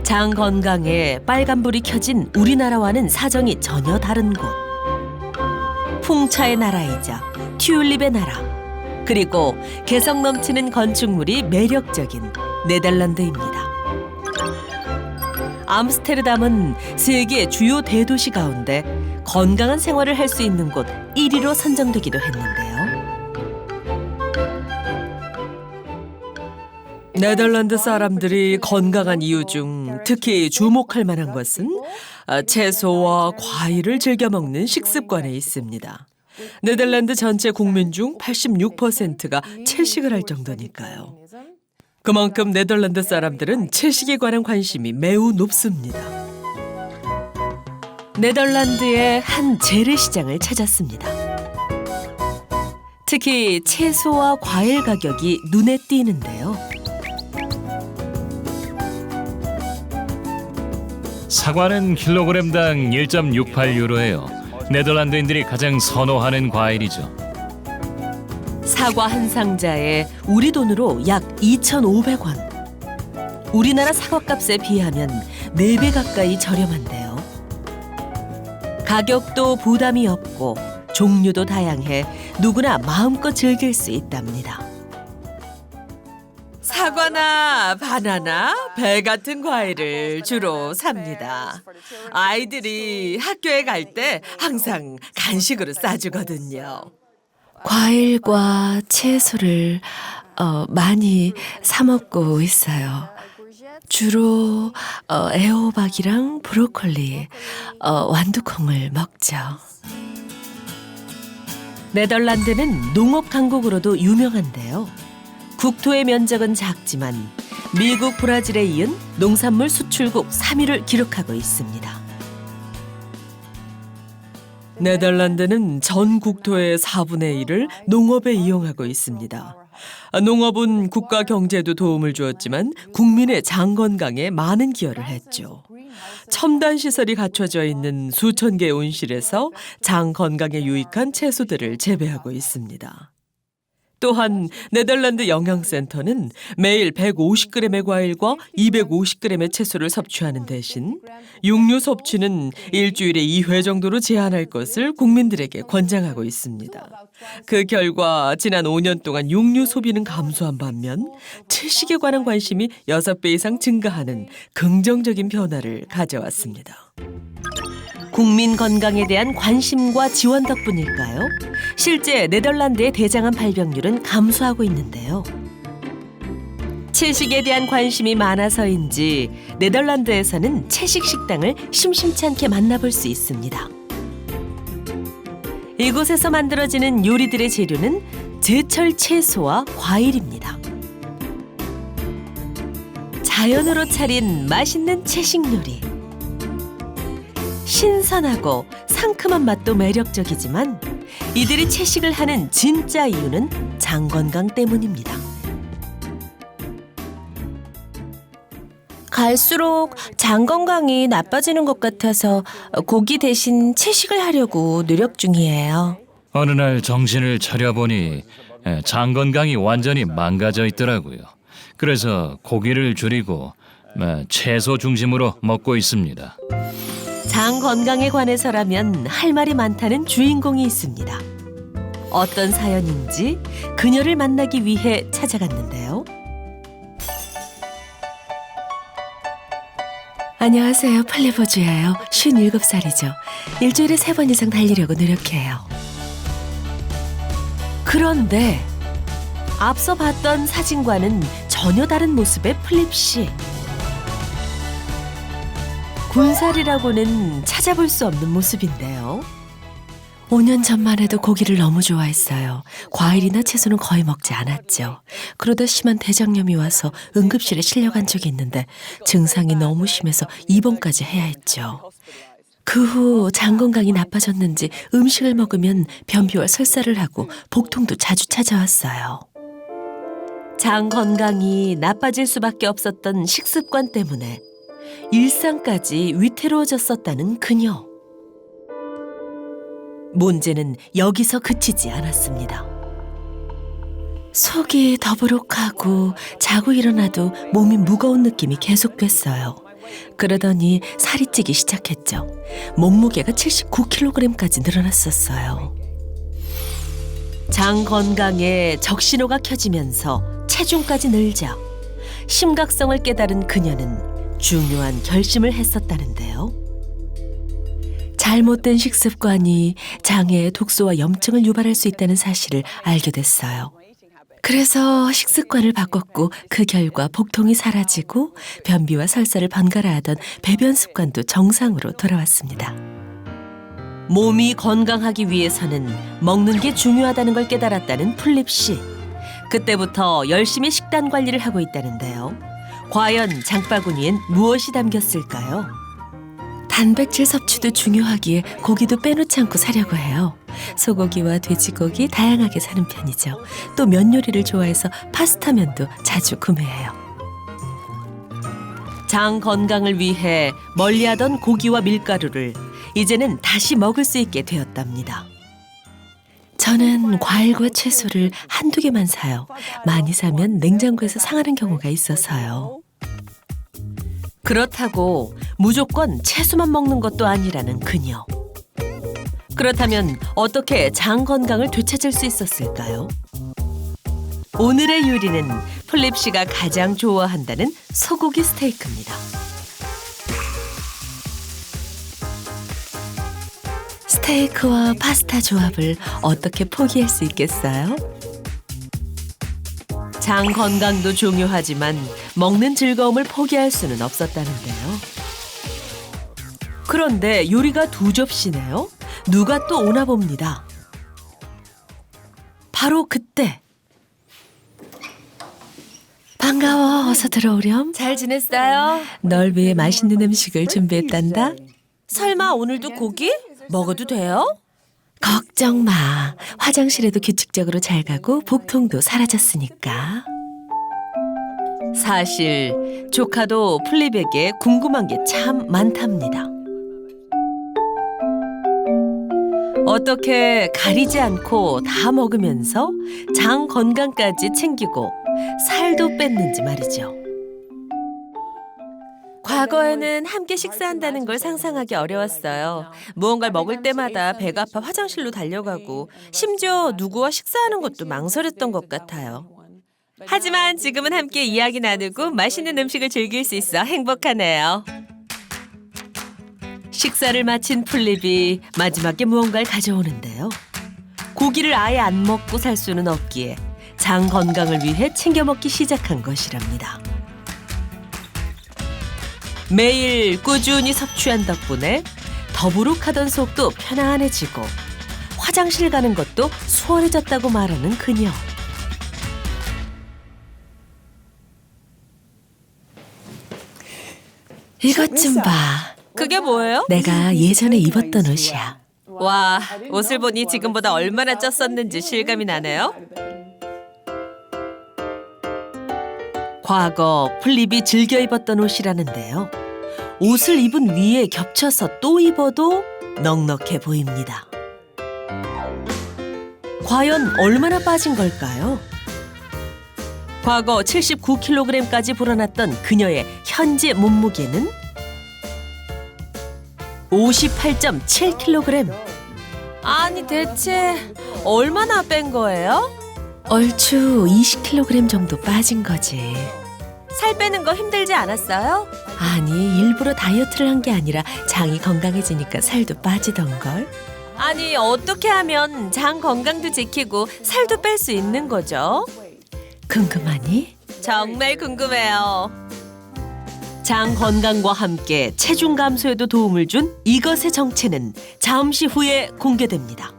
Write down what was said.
장 건강에 빨간불이 켜진 우리나라와는 사정이 전혀 다른 곳. 풍차의 나라이자 튤립의 나라, 그리고 개성 넘치는 건축물이 매력적인 네덜란드입니다. 암스테르담은 세계 주요 대도시 가운데 건강한 생활을 할 수 있는 곳 1위로 선정되기도 했는데요. 네덜란드 사람들이 건강한 이유 중 특히 주목할 만한 것은 채소와 과일을 즐겨 먹는 식습관에 있습니다. 네덜란드 전체 국민 중 86%가 채식을 할 정도니까요. 그만큼 네덜란드 사람들은 채식에 관한 관심이 매우 높습니다. 네덜란드의 한 재래시장을 찾았습니다. 특히 채소와 과일 가격이 눈에 띄는데요. 사과는 킬로그램당 1.68유로예요. 네덜란드인들이 가장 선호하는 과일이죠. 사과 한 상자에 우리 돈으로 약 2,500원. 우리나라 사과값에 비하면 4배 가까이 저렴한데요. 가격도 부담이 없고 종류도 다양해 누구나 마음껏 즐길 수 있답니다. 사과나 바나나, 배 같은 과일을 주로 삽니다. 아이들이 학교에 갈 때 항상 간식으로 싸주거든요. 과일과 채소를 많이 사 먹고 있어요. 주로 애호박이랑 브로콜리, 완두콩을 먹죠. 네덜란드는 농업 강국으로도 유명한데요. 국토의 면적은 작지만 미국, 브라질에 이은 농산물 수출국 3위를 기록하고 있습니다. 네덜란드는 전 국토의 4분의 1을 농업에 이용하고 있습니다. 농업은 국가 경제에도 도움을 주었지만 국민의 장 건강에 많은 기여를 했죠. 첨단 시설이 갖춰져 있는 수천 개의 온실에서 장 건강에 유익한 채소들을 재배하고 있습니다. 또한 네덜란드 영양센터는 매일 150g의 과일과 250g의 채소를 섭취하는 대신 육류 섭취는 일주일에 2회 정도로 제한할 것을 국민들에게 권장하고 있습니다. 그 결과 지난 5년 동안 육류 소비는 감소한 반면 채식에 관한 관심이 6배 이상 증가하는 긍정적인 변화를 가져왔습니다. 국민 건강에 대한 관심과 지원 덕분일까요? 실제 네덜란드의 대장암 발병률은 감소하고 있는데요. 채식에 대한 관심이 많아서인지 네덜란드에서는 채식 식당을 심심치 않게 만나볼 수 있습니다. 이곳에서 만들어지는 요리들의 재료는 제철 채소와 과일입니다. 자연으로 차린 맛있는 채식 요리. 신선하고 상큼한 맛도 매력적이지만 이들이 채식을 하는 진짜 이유는 장 건강 때문입니다. 갈수록 장 건강이 나빠지는 것 같아서 고기 대신 채식을 하려고 노력 중이에요. 어느 날 정신을 차려보니 장 건강이 완전히 망가져 있더라고요. 그래서 고기를 줄이고 채소 중심으로 먹고 있습니다. 장 건강에 관해서라면 할 말이 많다는 주인공이 있습니다. 어떤 사연인지 그녀를 만나기 위해 찾아갔는데요. 안녕하세요. 플레버주예요. 57살이죠. 일주일에 3번 이상 달리려고 노력해요. 그런데 앞서 봤던 사진과는 전혀 다른 모습의 플립씨. 군살이라고는 찾아볼 수 없는 모습인데요. 5년 전만 해도 고기를 너무 좋아했어요. 과일이나 채소는 거의 먹지 않았죠. 그러다 심한 대장염이 와서 응급실에 실려간 적이 있는데 증상이 너무 심해서 입원까지 해야 했죠. 그 후 장 건강이 나빠졌는지 음식을 먹으면 변비와 설사를 하고 복통도 자주 찾아왔어요. 장 건강이 나빠질 수밖에 없었던 식습관 때문에 일상까지 위태로워졌었다는 그녀. 문제는 여기서 그치지 않았습니다. 속이 더부룩하고 자고 일어나도 몸이 무거운 느낌이 계속됐어요. 그러더니 살이 찌기 시작했죠. 몸무게가 79kg까지 늘어났었어요. 장 건강에 적신호가 켜지면서 체중까지 늘자 심각성을 깨달은 그녀는 중요한 결심을 했었다는데요. 잘못된 식습관이 장에 독소와 염증을 유발할 수 있다는 사실을 알게 됐어요. 그래서 식습관을 바꿨고 그 결과 복통이 사라지고 변비와 설사를 번갈아 하던 배변 습관도 정상으로 돌아왔습니다. 몸이 건강하기 위해서는 먹는 게 중요하다는 걸 깨달았다는 플립 씨. 그때부터 열심히 식단 관리를 하고 있다는데요. 과연 장바구니엔 무엇이 담겼을까요? 단백질 섭취도 중요하기에 고기도 빼놓지 않고 사려고 해요. 소고기와 돼지고기 다양하게 사는 편이죠. 또 면 요리를 좋아해서 파스타면도 자주 구매해요. 장 건강을 위해 멀리하던 고기와 밀가루를 이제는 다시 먹을 수 있게 되었답니다. 저는 과일과 채소를 한두 개만 사요. 많이 사면 냉장고에서 상하는 경우가 있어서요. 그렇다고 무조건 채소만 먹는 것도 아니라는 그녀. 그렇다면 어떻게 장 건강을 되찾을 수 있었을까요? 오늘의 요리는 플립 씨가 가장 좋아한다는 소고기 스테이크입니다. 스테이크와 파스타 조합을 어떻게 포기할 수 있겠어요? 장 건강도 중요하지만 먹는 즐거움을 포기할 수는 없었다는데요. 그런데 요리가 2접시네요. 누가 또 오나 봅니다. 바로 그때. 반가워. 어서 들어오렴. 잘 지냈어요? 널 위해 맛있는 음식을 준비했단다. 설마 오늘도 고기? 먹어도 돼요? 걱정 마. 화장실에도 규칙적으로 잘 가고 복통도 사라졌으니까. 사실 조카도 플립에게 궁금한 게 참 많답니다. 어떻게 가리지 않고 다 먹으면서 장 건강까지 챙기고 살도 뺐는지 말이죠. 과거에는 함께 식사한다는 걸 상상하기 어려웠어요. 무언가를 먹을 때마다 배가 아파 화장실로 달려가고 심지어 누구와 식사하는 것도 망설였던 것 같아요. 하지만 지금은 함께 이야기 나누고 맛있는 음식을 즐길 수 있어 행복하네요. 식사를 마친 플립이 마지막에 무언가를 가져오는데요. 고기를 아예 안 먹고 살 수는 없기에 장 건강을 위해 챙겨 먹기 시작한 것이랍니다. 매일 꾸준히 섭취한 덕분에 더부룩하던 속도 편안해지고 화장실 가는 것도 수월해졌다고 말하는 그녀. 이것 좀 봐. 그게 뭐예요? 내가 예전에 입었던 옷이야. 와, 옷을 보니 지금보다 얼마나 쪘었는지 실감이 나네요. 과거 플립이 즐겨 입었던 옷이라는데요. 옷을 입은 위에 겹쳐서 또 입어도 넉넉해 보입니다. 과연 얼마나 빠진 걸까요? 과거 79kg까지 불어났던 그녀의 현재 몸무게는 58.7kg. 아니 대체 얼마나 뺀 거예요? 얼추 20kg 정도 빠진 거지. 살 빼는 거 힘들지 않았어요? 아니, 일부러 다이어트를 한 게 아니라 장이 건강해지니까 살도 빠지던걸. 아니 어떻게 하면 장 건강도 지키고 살도 뺄 수 있는 거죠? 궁금하니? 정말 궁금해요. 장 건강과 함께 체중 감소에도 도움을 준 이것의 정체는 잠시 후에 공개됩니다.